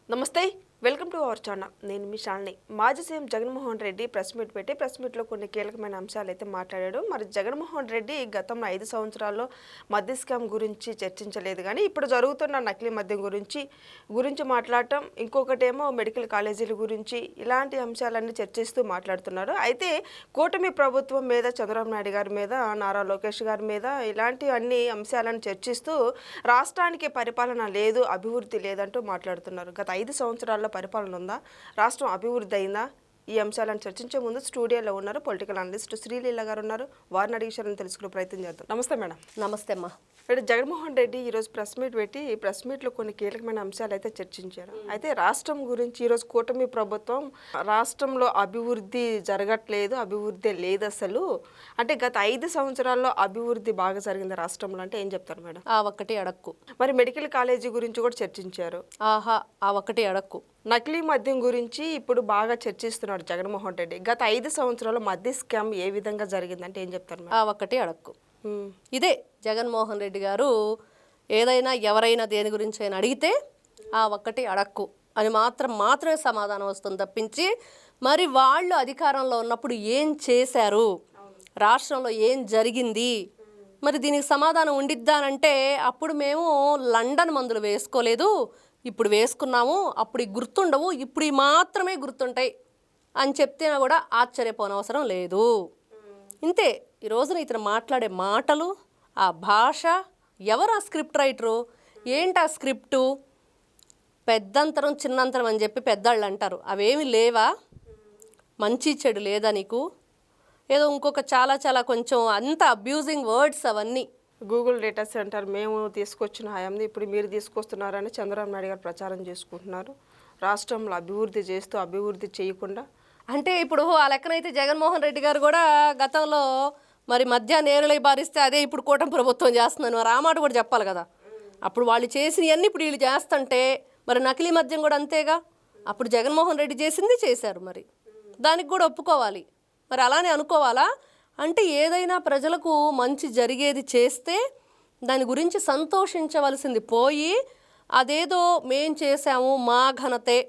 నమస్తే, welcome to our channel. నేను మీ శాలిని. మాజీ సీఎం జగన్మోహన్ రెడ్డి ప్రెస్ మీట్లో కొన్ని కీలకమైన అంశాలు అయితే మాట్లాడాడు. మరి జగన్మోహన్ రెడ్డి గతంలో 5 సంవత్సరాల్లో మద్య స్కామ్ గురించి చర్చించలేదు, కానీ ఇప్పుడు జరుగుతున్న నకిలీ మద్యం గురించి మాట్లాడటం, ఇంకొకటేమో మెడికల్ కాలేజీల గురించి, ఇలాంటి అంశాలన్నీ చర్చిస్తూ మాట్లాడుతున్నారు. అయితే కూటమి ప్రభుత్వం మీద, చంద్రబాబు నాయుడు గారి మీద, నారా లోకేష్ గారి మీద ఇలాంటి అన్ని అంశాలను చర్చిస్తూ రాష్ట్రానికి పరిపాలన లేదు, అభివృద్ధి లేదంటూ మాట్లాడుతున్నారు. గత 5 సంవత్సరాల్లో పరిపాలన ఉందా, రాష్ట్రం అభివృద్ధి అయిందా? ఈ అంశాలను చర్చించే ముందు స్టూడియోలో ఉన్నారు పొలిటికల్ అనలిస్ట్ శ్రీలీల గారు ఉన్నారు. వారిని అడిగి విషయాలను తెలుసుకునే ప్రయత్నం చేద్దాం. నమస్తే మేడం. నమస్తే అమ్మా. ఇక్కడ జగన్మోహన్ రెడ్డి ఈరోజు ప్రెస్ మీట్లో కొన్ని కీలకమైన అంశాలు అయితే చర్చించారు. అయితే రాష్ట్రం గురించి ఈరోజు కూటమి ప్రభుత్వం రాష్ట్రంలో అభివృద్ధి జరగట్లేదు, అభివృద్ధి లేదు అసలు అంటే, గత 5 సంవత్సరాల్లో అభివృద్ధి బాగా జరిగింది రాష్ట్రంలో అంటే ఏం చెప్తారు మేడం? ఆ ఒక్కటి అడక్కు. మరి మెడికల్ కాలేజీ గురించి కూడా చర్చించారు. ఆహా, ఆ ఒక్కటి అడక్కు. నకిలీ మద్యం గురించి ఇప్పుడు బాగా చర్చిస్తున్నాడు జగన్మోహన్ రెడ్డి. గత 5 సంవత్సరాల్లో మద్య స్కామ్ ఏ విధంగా జరిగిందంటే ఏం చెప్తారు మేడం? ఆ ఒక్కటి అడక్కు. ఇదే జగన్మోహన్ రెడ్డి గారు ఏదైనా ఎవరైనా దేని గురించి అయినా అడిగితే ఆ ఒక్కటి అడక్కు అని మాత్రమే సమాధానం వస్తుంది తప్పించి, మరి వాళ్ళు అధికారంలో ఉన్నప్పుడు ఏం చేశారు, రాష్ట్రంలో ఏం జరిగింది, మరి దీనికి సమాధానం ఉండిద్దానంటే అప్పుడు మేము లండన్ మందులు వేసుకోలేదు, ఇప్పుడు వేసుకున్నాము, అప్పుడు గుర్తుండవు, ఇప్పుడు మాత్రమే గుర్తుంటాయి అని చెప్తే కూడా ఆశ్చర్యపోనవసరం లేదు. ఇంతే. ఈ రోజున ఇతను మాట్లాడే మాటలు, ఆ భాష, ఎవరు ఆ స్క్రిప్ట్ రైటరు, ఏంటి ఆ స్క్రిప్టు, పెద్దంతరం చిన్నంతరం అని చెప్పి పెద్దవాళ్ళు అంటారు, అవేమి లేవా? మంచి చెడు లేదా నీకు? ఏదో ఇంకొక చాలా కొంచెం అంత అబ్యూజింగ్ వర్డ్స్ అవన్నీ. గూగుల్ డేటా సెంటర్ మేము తీసుకొచ్చిన హయాంది ఇప్పుడు మీరు తీసుకొస్తున్నారని చంద్రబాబు నాయుడు గారు ప్రచారం చేసుకుంటున్నారు. రాష్ట్రంలో అభివృద్ధి చేస్తూ అభివృద్ధి చేయకుండా అంటే ఇప్పుడు ఆ లెక్కనైతే జగన్మోహన్ రెడ్డి గారు కూడా గతంలో మరి మధ్య నేరులై బారిస్తే అదే ఇప్పుడు కూటమి ప్రభుత్వం చేస్తున్నాను మరి ఆ మాట కూడా చెప్పాలి కదా. అప్పుడు వాళ్ళు చేసినవన్నీ ఇప్పుడు వీళ్ళు చేస్తుంటే మరి నకిలీ మద్యం కూడా అంతేగా. అప్పుడు జగన్మోహన్ రెడ్డి చేసింది చేశారు, మరి దానికి కూడా ఒప్పుకోవాలి. మరి అలానే అనుకోవాలా? అంటే ఏదైనా ప్రజలకు మంచి జరిగేది చేస్తే దాని గురించి సంతోషించవలసింది పోయి, అదేదో మేం చేసాము మా ఘనతే,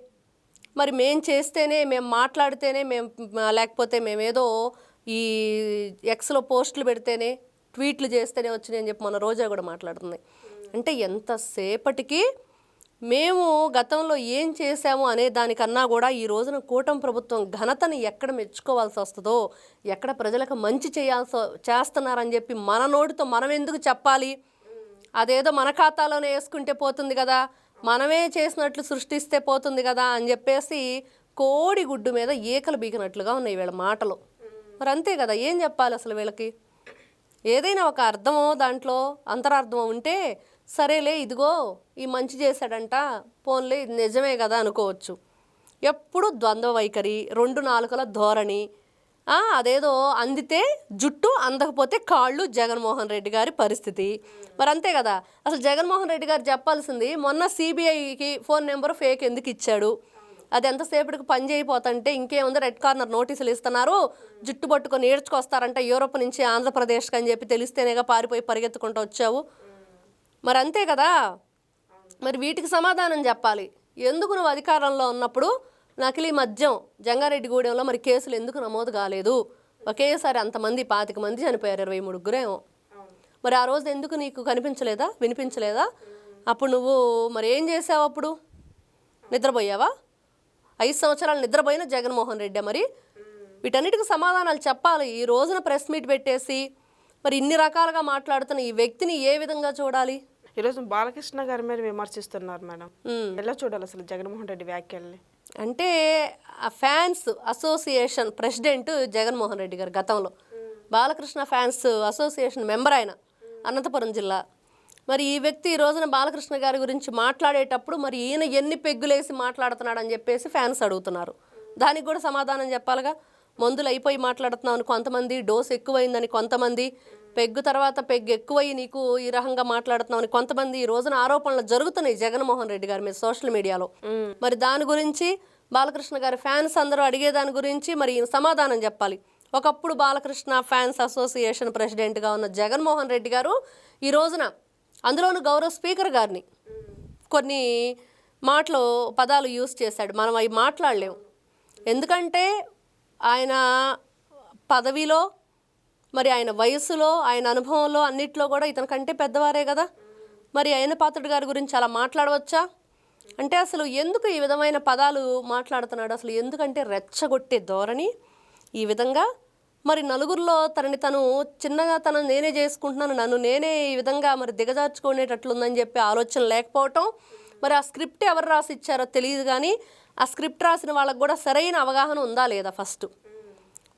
మరి మేం చేస్తేనే, మేము మాట్లాడితేనే, లేకపోతే మేమేదో ఈ ఎక్స్లో పోస్టులు పెడితేనే, ట్వీట్లు చేస్తేనే వచ్చినాయి అని చెప్పి మన రోజా కూడా మాట్లాడుతుంది. అంటే ఎంతసేపటికి మేము గతంలో ఏం చేశాము అనే దానికన్నా కూడా ఈ రోజున కూటమి ప్రభుత్వం ఘనతని ఎక్కడ మెచ్చుకోవాల్సి వస్తుందో, ఎక్కడ ప్రజలకు మంచి చేస్తున్నారని చెప్పి మన నోటితో మనం ఎందుకు చెప్పాలి? అదేదో మన ఖాతాలోనే వేసుకుంటే పోతుంది కదా, మనమే చేసినట్లు సృష్టిస్తే పోతుంది కదా అని చెప్పేసి కోడి గుడ్డు మీద ఈకలు బీకినట్లుగా ఉన్నాయి వీళ్ళ మాటలు. మరి అంతే కదా, ఏం చెప్పాలి అసలు వీళ్ళకి? ఏదైనా ఒక అర్థమో దాంట్లో అంతరార్థమో ఉంటే సరేలే, ఇదిగో ఈ మంచి చేశాడంట, పోన్లే ఇది నిజమే కదా అనుకోవచ్చు. ఎప్పుడు ద్వంద్వ వైఖరి, 2 నాలుకల ధోరణి. అదేదో అందితే జుట్టు, అందకపోతే కాళ్ళు జగన్మోహన్ రెడ్డి గారి పరిస్థితి. మరి అంతే కదా. అసలు జగన్మోహన్ రెడ్డి గారు చెప్పాల్సింది, మొన్న సిబిఐకి ఫోన్ నెంబర్ ఫేక్ ఎందుకు ఇచ్చాడు, అది ఎంతసేపటికి పని చేయబోతుంటే ఇంకేముంది, రెడ్ కార్నర్ నోటీసులు ఇస్తున్నారు, జుట్టు పట్టుకొని ఏడ్చుకొస్తారంట యూరోప్ నుంచి ఆంధ్రప్రదేశ్కి అని చెప్పి తెలిస్తేనేగా పారిపోయి పరిగెత్తుకుంటూ వచ్చావు. మరి అంతే కదా. మరి వీటికి సమాధానం చెప్పాలి. ఎందుకు నువ్వు అధికారంలో ఉన్నప్పుడు నకిలీ మద్యం జంగారెడ్డిగూడెంలో మరి కేసులు ఎందుకు నమోదు కాలేదు? ఒకేసారి అంతమంది 25 మంది చనిపోయారు, 23 మరి ఆ రోజు ఎందుకు నీకు కనిపించలేదా, వినిపించలేదా? అప్పుడు నువ్వు మరి ఏం చేసావు? అప్పుడు నిద్రపోయావా? 5 సంవత్సరాలు నిద్రపోయిన జగన్మోహన్ రెడ్డి. మరి వీటన్నిటికి సమాధానాలు చెప్పాలి. ఈ రోజున ప్రెస్ మీట్ పెట్టేసి మరి ఇన్ని రకాలుగా మాట్లాడుతున్న ఈ వ్యక్తిని ఏ విధంగా చూడాలి? ఈరోజు బాలకృష్ణ గారి మీద విమర్శిస్తున్నారు మేడం. ఎలా చూడాలి అసలు జగన్మోహన్ రెడ్డి వ్యాఖ్యల్ని? అంటే ఆ fans association president Jaganmohan Reddy గారు గతంలో బాలకృష్ణ ఫ్యాన్స్ అసోసియేషన్ మెంబర్ ఆయన, అనంతపురం జిల్లా. మరి ఈ వ్యక్తి ఈ రోజున బాలకృష్ణ గారి గురించి మాట్లాడేటప్పుడు మరి ఈయన ఎన్ని పెగ్గులేసి మాట్లాడుతున్నాడు అని చెప్పేసి ఫ్యాన్స్ అడుగుతున్నారు. దానికి కూడా సమాధానం చెప్పాలిగా. మందులు అయిపోయి మాట్లాడుతున్నామని కొంతమంది, డోసు ఎక్కువైందని కొంతమంది, పెగ్గు తర్వాత పెగ్గు ఎక్కువయ్యి నీకు ఈ రకంగా మాట్లాడుతున్నామని కొంతమంది ఈ రోజున ఆరోపణలు జరుగుతున్నాయి జగన్మోహన్ రెడ్డి గారి మీద సోషల్ మీడియాలో. మరి దాని గురించి బాలకృష్ణ గారి ఫ్యాన్స్ అందరూ అడిగే దాని గురించి మరి సమాధానం చెప్పాలి. ఒకప్పుడు బాలకృష్ణ ఫ్యాన్స్ అసోసియేషన్ ప్రెసిడెంట్గా ఉన్న జగన్మోహన్ రెడ్డి గారు ఈ రోజున అందులోనూ గౌరవ స్పీకర్ గారిని కొన్ని మాటలు పదాలు యూజ్ చేశాడు. మనం అవి మాట్లాడలేము. ఎందుకంటే ఆయన పదవిలో, మరి ఆయన వయసులో, ఆయన అనుభవంలో అన్నిట్లో కూడా ఇతని కంటే పెద్దవారే కదా. మరి అయ్యన్న పాత్రుడు గారి గురించి అలా మాట్లాడవచ్చా? అంటే అసలు ఎందుకు ఈ విధమైన పదాలు మాట్లాడుతున్నాడు? అసలు ఎందుకంటే రెచ్చగొట్టే ధోరణి ఈ విధంగా. మరి నలుగురిలో తనని తను చిన్నగా తను నేనే చేసుకుంటున్నాను, నన్ను నేనే ఈ విధంగా మరి దిగజార్చుకునేటట్లుందని చెప్పి ఆలోచన లేకపోవటం. మరి ఆ స్క్రిప్ట్ ఎవరు రాసి ఇచ్చారో తెలియదు, కానీ ఆ స్క్రిప్ట్ రాసిన వాళ్ళకు కూడా సరైన అవగాహన ఉందా లేదా ఫస్ట్.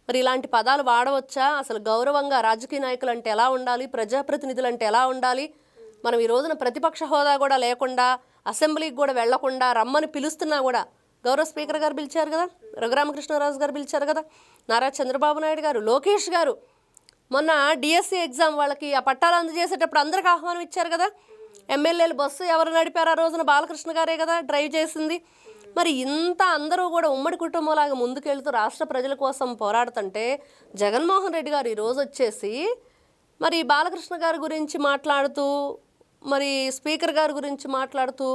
మరి ఇలాంటి పదాలు వాడవచ్చా? అసలు గౌరవంగా రాజకీయ నాయకులు అంటే ఎలా ఉండాలి, ప్రజాప్రతినిధులు అంటే ఎలా ఉండాలి? మనం ఈ రోజున ప్రతిపక్ష హోదా కూడా లేకుండా, అసెంబ్లీకి కూడా వెళ్లకుండా రమ్మని పిలుస్తున్నా కూడా గౌరవ స్పీకర్ గారు పిలిచారు కదా, రఘురామకృష్ణరాజు గారు పిలిచారు కదా, నారా చంద్రబాబు నాయుడు గారు, లోకేష్ గారు మొన్న డిఎస్సి ఎగ్జామ్ వాళ్ళకి ఆ పట్టాలు అందజేసేటప్పుడు అందరికి ఆహ్వానం ఇచ్చారు కదా. ఎమ్మెల్యేలు బస్సు ఎవరు నడిపారు ఆ రోజున? బాలకృష్ణ గారే కదా డ్రైవ్ చేసింది. మరి ఇంత అందరూ కూడా ఉమ్మడి కుటుంబంలాగా ముందుకెళ్తూ రాష్ట్ర ప్రజల కోసం పోరాడుతుంటే జగన్మోహన్ రెడ్డి గారు ఈరోజు వచ్చేసి మరి బాలకృష్ణ గారి గురించి మాట్లాడుతూ, మరి స్పీకర్ గారి గురించి మాట్లాడుతూ,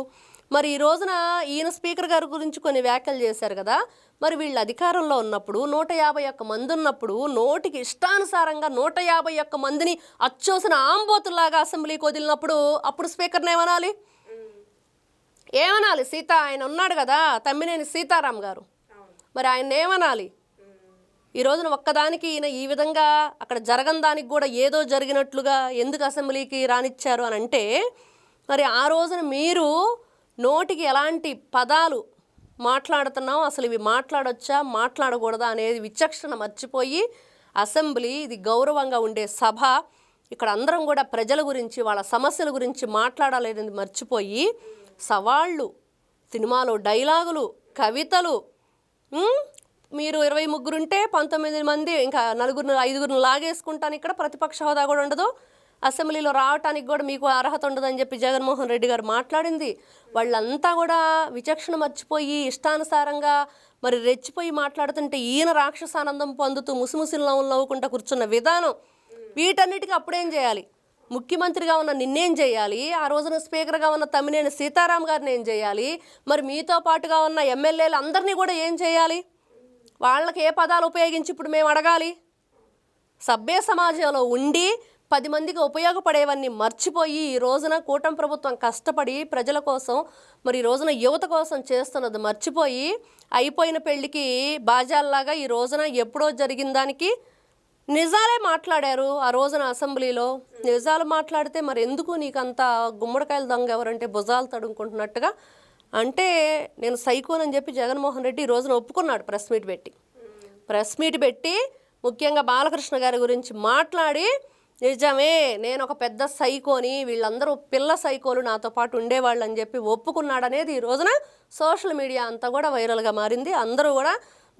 మరి ఈ రోజున ఈయన స్పీకర్ గారి గురించి కొన్ని వ్యాఖ్యలు చేశారు కదా. మరి వీళ్ళు అధికారంలో ఉన్నప్పుడు 151 మంది ఉన్నప్పుడు నోటికి ఇష్టానుసారంగా 151 మందిని అచ్చోసిన ఆంబోతుల్లాగా అసెంబ్లీకి వదిలినప్పుడు అప్పుడు స్పీకర్ని ఏమనాలి? ఏమనాలి? ఆయన ఉన్నాడు కదా తమ్మినేని సీతారాం గారు, మరి ఆయన ఏమనాలి? ఈ రోజున ఒక్కదానికి ఈయన ఈ విధంగా అక్కడ జరగని దానికి కూడా ఏదో జరిగినట్లుగా ఎందుకు అసెంబ్లీకి రానిచ్చారు అని అంటే, మరి ఆ రోజున మీరు నోటికి ఎలాంటి పదాలు మాట్లాడుతున్నాం, అసలు ఇవి మాట్లాడొచ్చా మాట్లాడకూడదా అనేది విచక్షణ మర్చిపోయి, అసెంబ్లీ ఇది గౌరవంగా ఉండే సభ, ఇక్కడ అందరం కూడా ప్రజల గురించి వాళ్ళ సమస్యల గురించి మాట్లాడాలనేది మర్చిపోయి సవాళ్ళు, సినిమాలో డైలాగులు, కవితలు, మీరు 23 ఉంటే 19 మంది ఇంకా 4-5 లాగేసుకుంటాను, ఇక్కడ ప్రతిపక్ష హోదా కూడా ఉండదు, అసెంబ్లీలో రావటానికి కూడా మీకు అర్హత ఉండదని చెప్పి జగన్మోహన్ రెడ్డి గారు మాట్లాడింది. వాళ్ళంతా కూడా విచక్షణ మర్చిపోయి ఇష్టానుసారంగా మరి రెచ్చిపోయి మాట్లాడుతుంటే ఈయన రాక్షసానందం పొందుతూ ముసిముసిని నవ్వుకుంటూ కూర్చున్న విధానం, వీటన్నిటికీ అప్పుడేం చేయాలి? ముఖ్యమంత్రిగా ఉన్న నిన్నేం చేయాలి? ఆ రోజున స్పీకర్గా ఉన్న తమ్మినేని సీతారాం గారిని ఏం చేయాలి? మరి మీతో పాటుగా ఉన్న ఎమ్మెల్యేలు అందరినీ కూడా ఏం చేయాలి? వాళ్ళకి ఏ పదాలు ఉపయోగించి ఇప్పుడు మేము అడగాలి? సభ్య సమాజంలో ఉండి 10 మందికి ఉపయోగపడేవన్నీ మర్చిపోయి ఈ రోజున కూటమి ప్రభుత్వం కష్టపడి ప్రజల కోసం, మరి ఈ రోజున యువత కోసం చేస్తున్నది మర్చిపోయి అయిపోయిన పెళ్ళికి బాజాల్లాగా ఈ రోజున ఎప్పుడో జరిగిన దానికి నిజాలే మాట్లాడారు. ఆ రోజున అసెంబ్లీలో నిజాలు మాట్లాడితే మరి ఎందుకు నీకంత గుమ్మడికాయల దొంగ ఎవరంటే భుజాలు తడుముకుంటున్నట్టుగా అంటే నేను సైకోనని చెప్పి జగన్మోహన్ రెడ్డి ఈ రోజున ఒప్పుకున్నాడు. ప్రెస్ మీట్ పెట్టి ముఖ్యంగా బాలకృష్ణ గారి గురించి మాట్లాడి, నిజమే నేను ఒక పెద్ద సైకోని, వీళ్ళందరూ పిల్ల సైకోలు నాతో పాటు ఉండేవాళ్ళు అని చెప్పి ఒప్పుకున్నాడు అనేది ఈ రోజున సోషల్ మీడియా అంతా కూడా వైరల్గా మారింది. అందరూ కూడా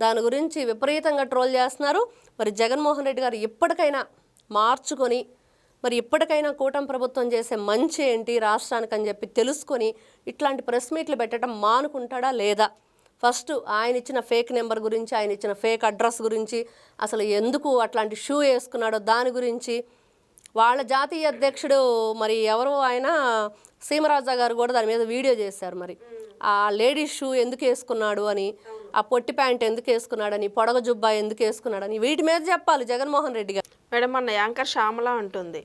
దాని గురించి విపరీతంగా ట్రోల్ చేస్తున్నారు. మరి జగన్మోహన్ రెడ్డి గారు ఇప్పటికైనా మార్చుకొని, మరి ఇప్పటికైనా కూటమి ప్రభుత్వం చేసే మంచి ఏంటి రాష్ట్రానికి అని చెప్పి తెలుసుకొని ఇట్లాంటి ప్రెస్ మీట్లు పెట్టడం మానుకుంటాడా లేదా? ఫస్ట్ ఆయన ఇచ్చిన ఫేక్ నెంబర్ గురించి, ఆయన ఇచ్చిన ఫేక్ అడ్రస్ గురించి, అసలు ఎందుకు అట్లాంటి షూ వేసుకున్నాడో దాని గురించి, వాళ్ళ జాతీయ అధ్యక్షుడు మరి ఎవరో ఆయన సీమరాజా గారు కూడా దాని మీద వీడియో చేశారు. మరి ఆ లేడీస్ షూ ఎందుకు వేసుకున్నాడు అని, ఆ పొట్టి ప్యాంట్ ఎందుకు వేసుకున్నాడని, పొడగ జుబ్బా ఎందుకు వేసుకున్నాడని వీటి మీద చెప్పాలి జగన్మోహన్ రెడ్డి గారు. మేడం మన యాంకర్ శ్యామల అంటుంది,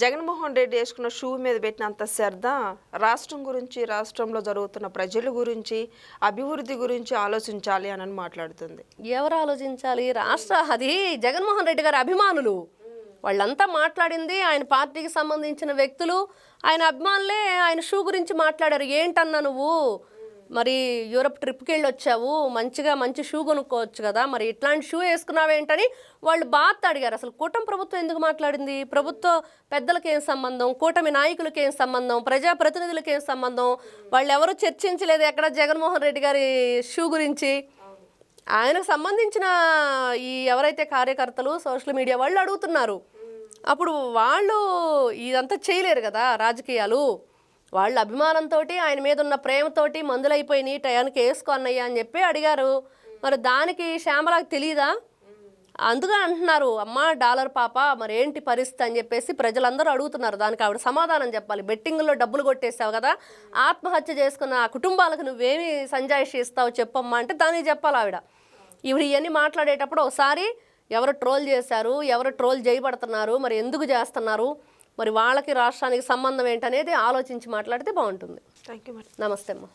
జగన్మోహన్ రెడ్డి వేసుకున్న షూ మీద పెట్టినంత శ్రద్ధ రాష్ట్రం గురించి, రాష్ట్రంలో జరుగుతున్న ప్రజల గురించి, అభివృద్ధి గురించి ఆలోచించాలి అని మాట్లాడుతుంది. ఎవరు ఆలోచించాలి? అది జగన్మోహన్ రెడ్డి గారి అభిమానులు వాళ్ళంతా మాట్లాడింది, ఆయన పార్టీకి సంబంధించిన వ్యక్తులు, ఆయన అభిమానులే ఆయన షూ గురించి మాట్లాడారు. ఏంటన్నా నువ్వు మరి యూరప్ ట్రిప్కి వెళ్ళి వచ్చావు, మంచి షూ కొనుక్కోవచ్చు కదా, మరి ఇట్లాంటి షూ వేసుకున్నావేంటని వాళ్ళు బాధ అడిగారు. అసలు కూటమి ప్రభుత్వం ఎందుకు మాట్లాడింది? ప్రభుత్వ పెద్దలకి ఏం సంబంధం, కూటమి నాయకులకి ఏం సంబంధం, ప్రజాప్రతినిధులకి ఏం సంబంధం? వాళ్ళు ఎవరు చర్చించలేదు ఎక్కడ జగన్మోహన్ రెడ్డి గారి షూ గురించి. ఆయనకు సంబంధించిన ఈ ఎవరైతే కార్యకర్తలు సోషల్ మీడియా వాళ్ళు అడుగుతున్నారు. అప్పుడు వాళ్ళు ఇదంతా చేయలేరు కదా రాజకీయాలు. వాళ్ళ అభిమానంతో, ఆయన మీద ఉన్న ప్రేమతోటి మందులైపోయినాయి టయానికి వేసుకో అన్నయ్య అని చెప్పి అడిగారు. మరి దానికి శ్యామలకు తెలియదా? అందుకే అంటున్నారు అమ్మ డాలర్ పాప మరి ఏంటి పరిస్థితి అని చెప్పేసి ప్రజలందరూ అడుగుతున్నారు. దానికి ఆవిడ సమాధానం చెప్పాలి. బెట్టింగ్లో డబ్బులు కొట్టేసావు కదా, ఆత్మహత్య చేసుకున్న ఆ కుటుంబాలకు నువ్వేమి సంజాయిషి ఇస్తావు చెప్పమ్మా అంటే దానికి చెప్పాలి ఆవిడ. ఇవన్నీ మాట్లాడేటప్పుడు ఒకసారి ఎవరు ట్రోల్ చేశారు, ఎవరు ట్రోల్ చేయబడుతున్నారు, మరి ఎందుకు చేస్తున్నారు, మరి వాళ్ళకి రాష్ట్రానికి సంబంధం ఏంటనేది ఆలోచించి మాట్లాడితే బాగుంటుంది. Thank you madam. నమస్తే అమ్మ.